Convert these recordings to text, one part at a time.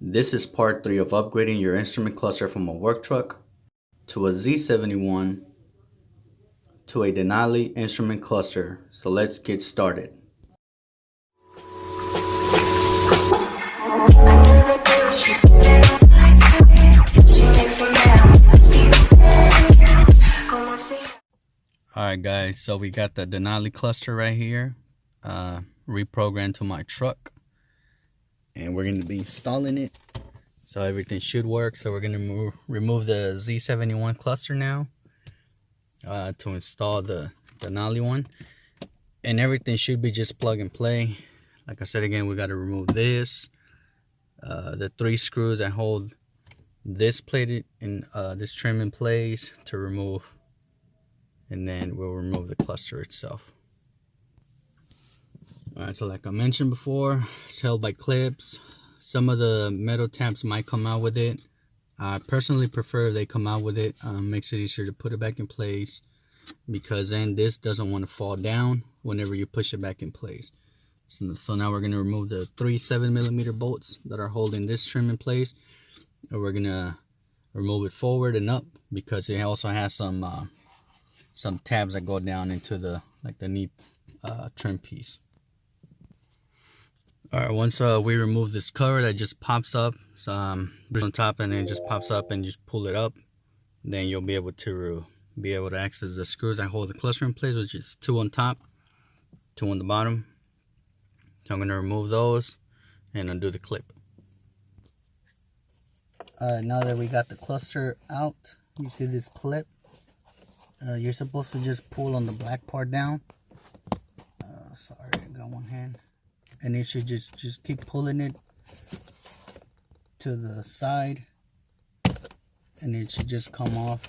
This is part 3 of upgrading your instrument cluster from a work truck to a Z71 to a Denali instrument cluster. So let's get started. Alright guys, so we got the Denali cluster right here, reprogrammed to my truck. And we're going to be installing it, so everything should work. So we're going to remove the Z71 cluster now to install the Denali one, and everything should be just plug and play. Like I said again, we got to remove this, the 3 screws that hold this plate in this trim in place to remove, and then we'll remove the cluster itself. Alright, so like I mentioned before, it's held by clips. Some of the metal tabs might come out with it. I personally prefer if they come out with it. Makes it easier to put it back in place, because then this doesn't want to fall down whenever you push it back in place. So now we're going to remove the 3 7mm bolts that are holding this trim in place. And we're going to remove it forward and up, because it also has some tabs that go down into the knee trim piece. Alright, once we remove this cover that just pops up on top, and then it just pops up and you just pull it up, then you'll be able to access the screws that hold the cluster in place, which is 2 on top, 2 on the bottom. So I'm going to remove those and undo the clip. Alright, now that we got the cluster out, you see this clip, you're supposed to just pull on the black part down. Sorry, I got one hand. And it should just keep pulling it to the side, and it should just come off,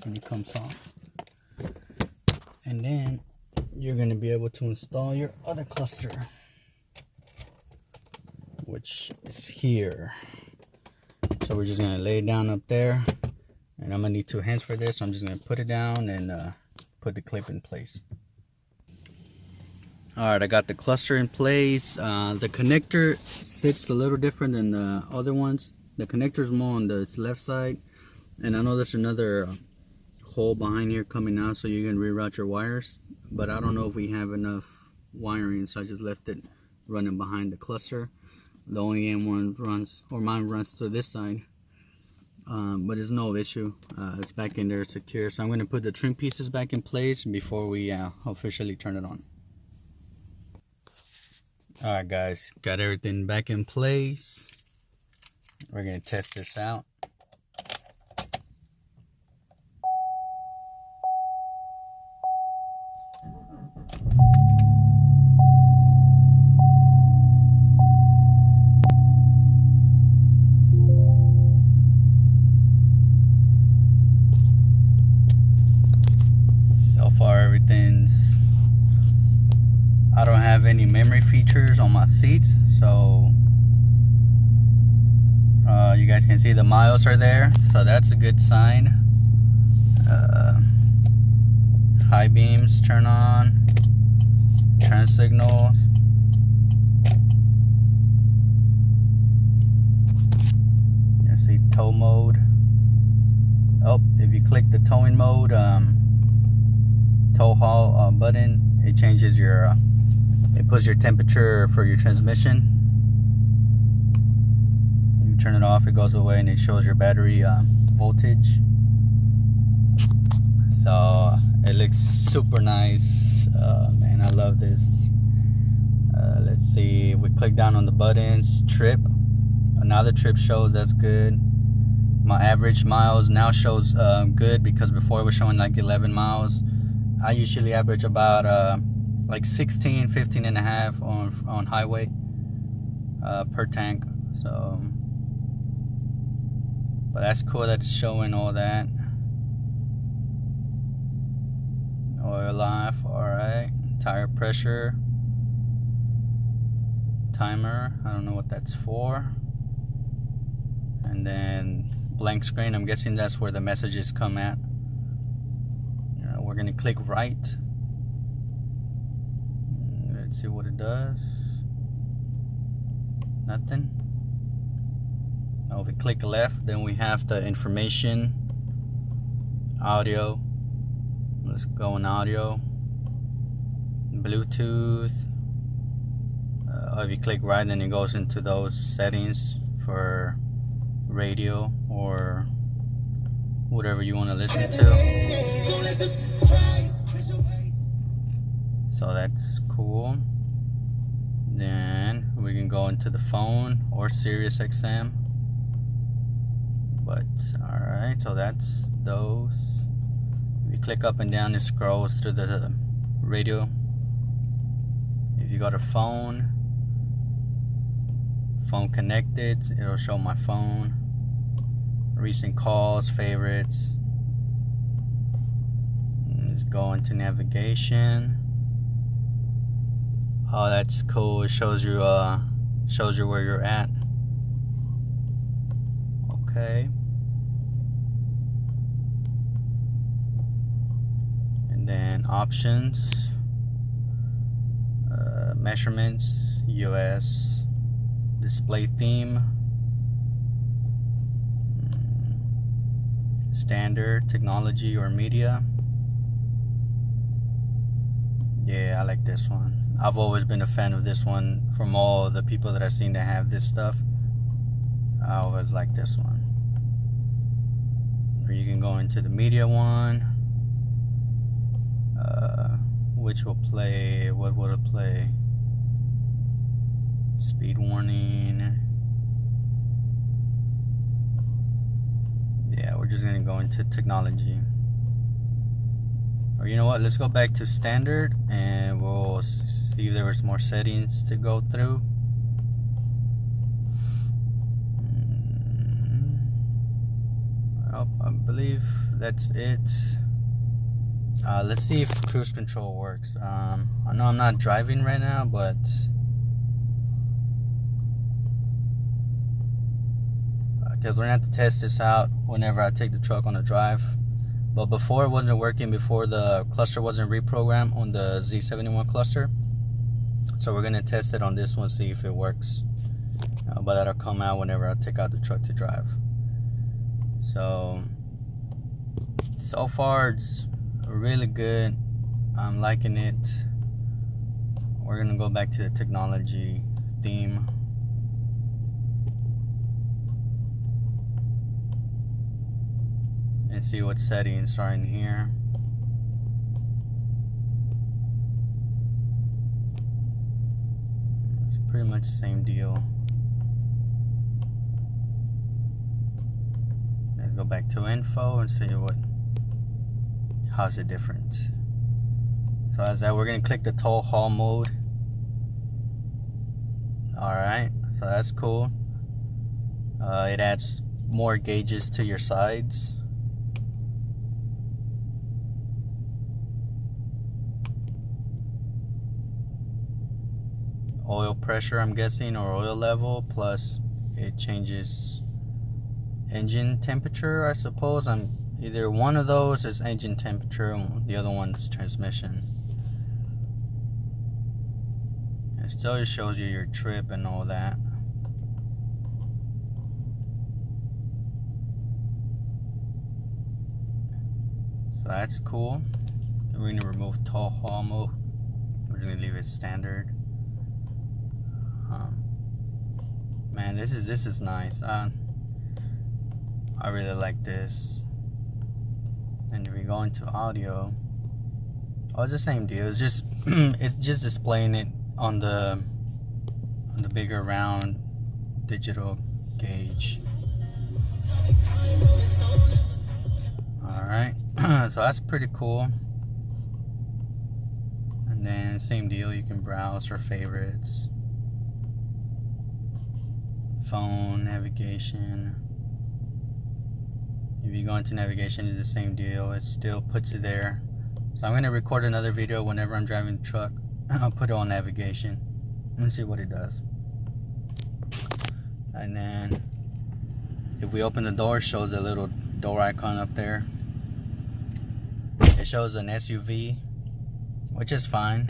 and it comes off. And then you're going to be able to install your other cluster, which is here. So we're just going to lay it down up there, and I'm going to need 2 hands for this, so I'm just going to put it down and put the clip in place. Alright, I got the cluster in place. The connector sits a little different than the other ones. The connector is more on the left side, and I know there's another hole behind here coming out, so you can reroute your wires, but I don't know if we have enough wiring, so I just left it running behind the cluster. The only M1 runs, or mine runs to this side, but it's no issue. It's back in there secure, so I'm going to put the trim pieces back in place before we officially turn it on. Alright guys, got everything back in place. We're going to test this out. So far everything's... I don't have any memory features on my seats, so you guys can see the miles are there, so that's a good sign. High beams turn on, turn signals. You see tow mode. Oh, if you click the towing mode, tow haul button, it changes your it puts your temperature for your transmission. You turn it off, it goes away, and it shows your battery voltage. So it looks super nice. Man, I love this. Let's see, if we click down on the buttons, trip. Now the trip shows, that's good. My average miles now shows good, because before it was showing like 11 miles. I usually average about like 16, 15 and a half on highway per tank. So, but that's cool that it's showing all that. Oil life, alright. Tire pressure, timer, I don't know what that's for. And then blank screen, I'm guessing that's where the messages come at. We're gonna click right. Let's see what it does. Nothing. if we click left, then we have the information, audio. Let's go in audio, Bluetooth. If you click right, then it goes into those settings for radio or whatever you want to listen to. So that's cool. Then we can go into the phone or Sirius XM. But alright, so that's those. If you click up and down, it scrolls through the radio. If you go to phone connected, it'll show my phone, recent calls, favorites. Let's go into navigation. Oh, that's cool. It shows you where you're at. Okay. And then options, measurements, US, display theme, standard, technology or media. Yeah, I like this one. I've always been a fan of this one from all the people that I've seen that have this stuff. I always like this one. Or you can go into the media one, which will play, what will it play? Speed warning. Yeah, we're just gonna go into technology. Or you know what, let's go back to standard and we'll see if there was more settings to go through. Oh, I believe that's it. Let's see if cruise control works. I know I'm not driving right now, but because we're gonna have to test this out whenever I take the truck on a drive. But before it wasn't working, before the cluster wasn't reprogrammed on the Z71 cluster. So we're gonna test it on this one, see if it works. But that'll come out whenever I take out the truck to drive. So far it's really good. I'm liking it. We're gonna go back to the technology theme. And see what settings are in here. It's pretty much the same deal. Let's go back to info and see how's it different. So as that, we're gonna click the tow haul mode. Alright, so that's cool. It adds more gauges to your sides. Oil pressure, I'm guessing, or oil level, plus it changes engine temperature, I suppose. Either one of those is engine temperature and the other one is transmission. It still just shows you your trip and all that. So that's cool. We're going to remove tow haul mode. We're going to leave it standard. Man, this is nice. I really like this. And if we go into audio, oh, it's the same deal. It's just it's just displaying it on the bigger round digital gauge. Alright, so that's pretty cool. And then same deal, you can browse for favorites, phone, navigation. If you go into navigation, it's the same deal. It still puts it there. So I'm going to record another video whenever I'm driving the truck. I'll put it on navigation and see what it does. And then if we open the door, it shows a little door icon up there. It shows an SUV, which is fine.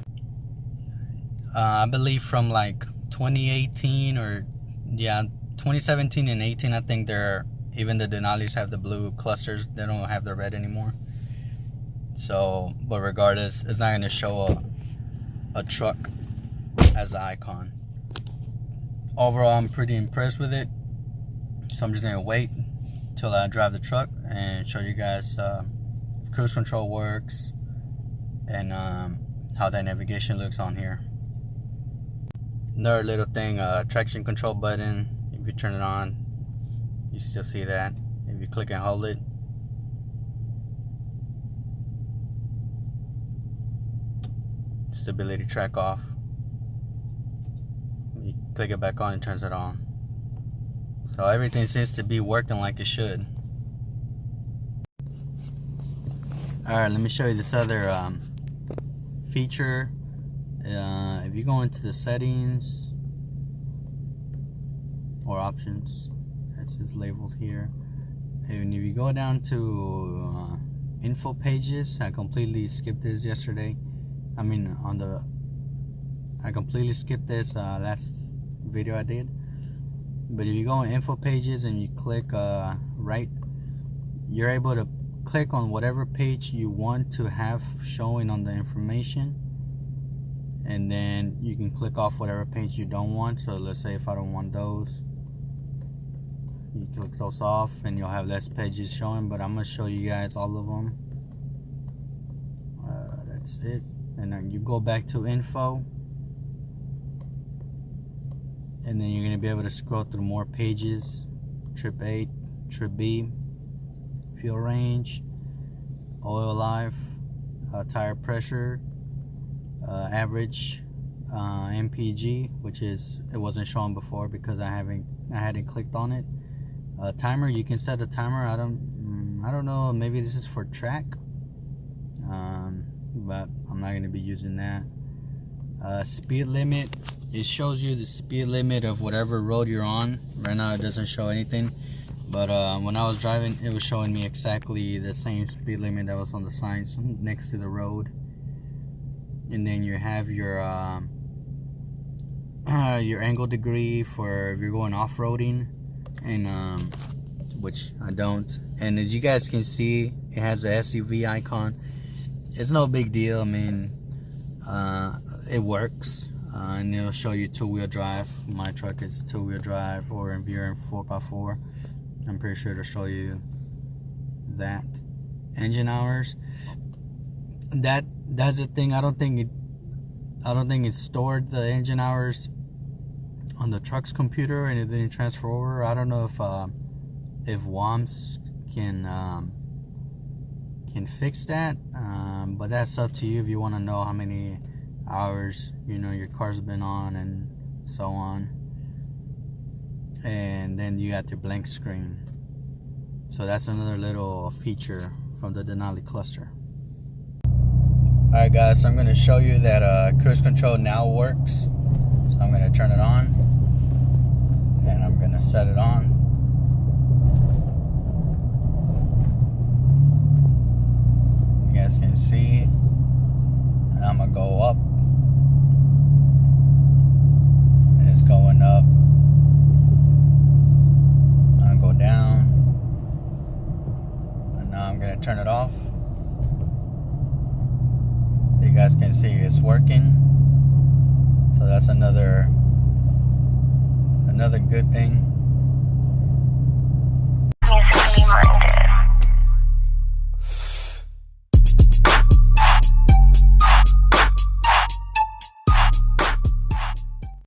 I believe from like 2018 or yeah, 2017 and 18, I think even the Denalis have the blue clusters. They don't have the red anymore. So, but regardless, it's not going to show a truck as an icon. Overall, I'm pretty impressed with it. So I'm just going to wait till I drive the truck and show you guys if cruise control works and how that navigation looks on here. Another little thing, traction control button. If you turn it on, you still see that. If you click and hold it, stability track off. You click it back on, it turns it on. So everything seems to be working like it should. Alright, let me show you this other feature. If you go into the settings or options, it's just labeled here. And if you go down to info pages, I completely skipped this yesterday. I completely skipped this last video I did. But if you go in info pages and you click right, you're able to click on whatever page you want to have showing on the information, and then you can click off whatever page you don't want. So let's say if I don't want those, you click those off and you'll have less pages showing. But I'm gonna show you guys all of them. That's it. And then you go back to info, and then you're going to be able to scroll through more pages. Trip A, Trip B, fuel range, oil life, tire pressure, average MPG, which is, it wasn't shown before because I hadn't clicked on it. Timer, you can set a timer. I don't know, maybe this is for track, but I'm not going to be using that. Speed limit, it shows you the speed limit of whatever road you're on. Right now it doesn't show anything, but when I was driving, it was showing me exactly the same speed limit that was on the signs next to the road. And then you have your angle degree for if you're going off-roading, and which I don't. And as you guys can see, it has a SUV icon. It's no big deal. I mean, it works, and it'll show you two-wheel drive. My truck is two-wheel drive, or if you're in 4x4, I'm pretty sure it'll show you that. Engine hours, that's the thing. I don't think it stored the engine hours on the truck's computer and it didn't transfer over. I don't know if WOMS can fix that, but that's up to you if you want to know how many hours your car's been on and so on. And then you got your blank screen. So that's another little feature from the Denali cluster. Alright guys, so I'm going to show you that cruise control now works. So I'm going to turn it on and I'm going to set it on. You guys can see I'm going to go up, and it's going up. I'm going to go down, and now I'm going to turn it off. You guys can see it's working. So that's another good thing.